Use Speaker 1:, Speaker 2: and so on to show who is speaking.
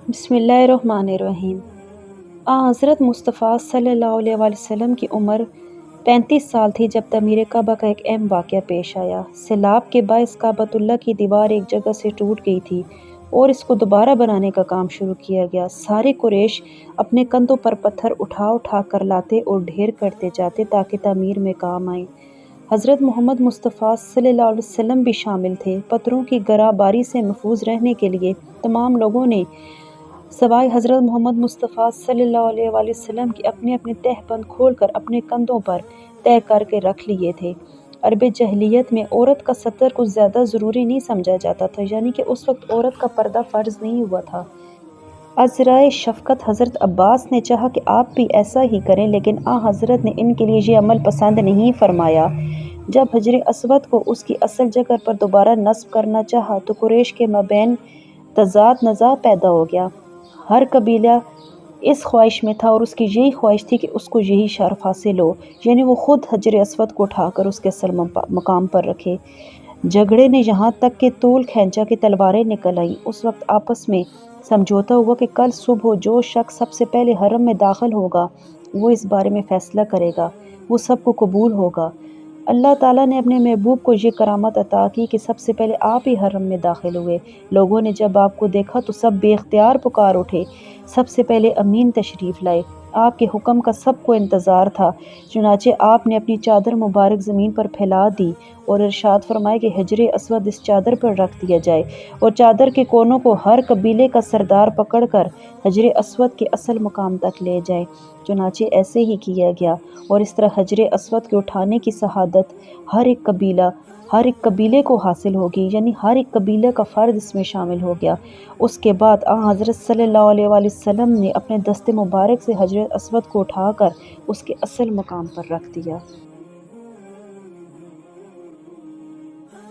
Speaker 1: بسم اللہ الرحمن الرحیم۔ حضرت مصطفیٰ صلی اللہ علیہ وآلہ وسلم کی عمر 35 سال تھی جب تعمیر کعبہ کا ایک اہم واقعہ پیش آیا۔ سیلاب کے باعث کعبۃ اللہ کی دیوار ایک جگہ سے ٹوٹ گئی تھی اور اس کو دوبارہ بنانے کا کام شروع کیا گیا۔ سارے قریش اپنے کندھوں پر پتھر اٹھا اٹھا کر لاتے اور ڈھیر کرتے جاتے تاکہ تعمیر میں کام آئیں۔ حضرت محمد مصطفیٰ صلی اللہ علیہ وسلم بھی شامل تھے۔ پتھروں کی گرہ باری سے محفوظ رہنے کے لیے تمام لوگوں نے سوائے حضرت محمد مصطفیٰ صلی اللہ علیہ وآلہ وسلم کی اپنے اپنے تہ بند کھول کر اپنے کندھوں پر طے کر کے رکھ لیے تھے۔ عرب جاہلیت میں عورت کا ستر کچھ زیادہ ضروری نہیں سمجھا جاتا تھا، یعنی کہ اس وقت عورت کا پردہ فرض نہیں ہوا تھا۔ عذرائے شفقت حضرت عباس نے چاہا کہ آپ بھی ایسا ہی کریں، لیکن حضرت نے ان کے لیے یہ عمل پسند نہیں فرمایا۔ جب حجر اسود کو اس کی اصل جگہ پر دوبارہ نصب کرنا چاہا تو قریش کے مابین تضاد نزاع پیدا ہو گیا۔ ہر قبیلہ اس خواہش میں تھا اور اس کی یہی خواہش تھی کہ اس کو یہی شرف حاصل ہو، یعنی وہ خود حجر اسود کو اٹھا کر اس کے اصل مقام پر رکھے۔ جھگڑے نے یہاں تک کہ طول کھینچا کہ تلواریں نکل آئیں۔ اس وقت آپس میں سمجھوتا ہوا کہ کل صبح جو شخص سب سے پہلے حرم میں داخل ہوگا وہ اس بارے میں فیصلہ کرے گا، وہ سب کو قبول ہوگا۔ اللہ تعالیٰ نے اپنے محبوب کو یہ کرامت عطا کی کہ سب سے پہلے آپ ہی حرم میں داخل ہوئے۔ لوگوں نے جب آپ کو دیکھا تو سب بے اختیار پکار اٹھے، سب سے پہلے امین تشریف لائے۔ آپ کے حکم کا سب کو انتظار تھا، چنانچہ آپ نے اپنی چادر مبارک زمین پر پھیلا دی اور ارشاد فرمایا کہ حجر اسود اس چادر پر رکھ دیا جائے اور چادر کے کونوں کو ہر قبیلے کا سردار پکڑ کر حجر اسود کے اصل مقام تک لے جائے۔ چنانچہ ایسے ہی کیا گیا اور اس طرح حجر اسود کے اٹھانے کی شہادت ہر ایک قبیلے کو حاصل ہوگی، یعنی ہر ایک قبیلے کا فرد اس میں شامل ہو گیا۔ اس کے بعد حضرت صلی اللہ علیہ وآلہ وسلم نے اپنے دست مبارک سے حجر اسود کو اٹھا کر اس کے اصل مقام پر رکھ دیا۔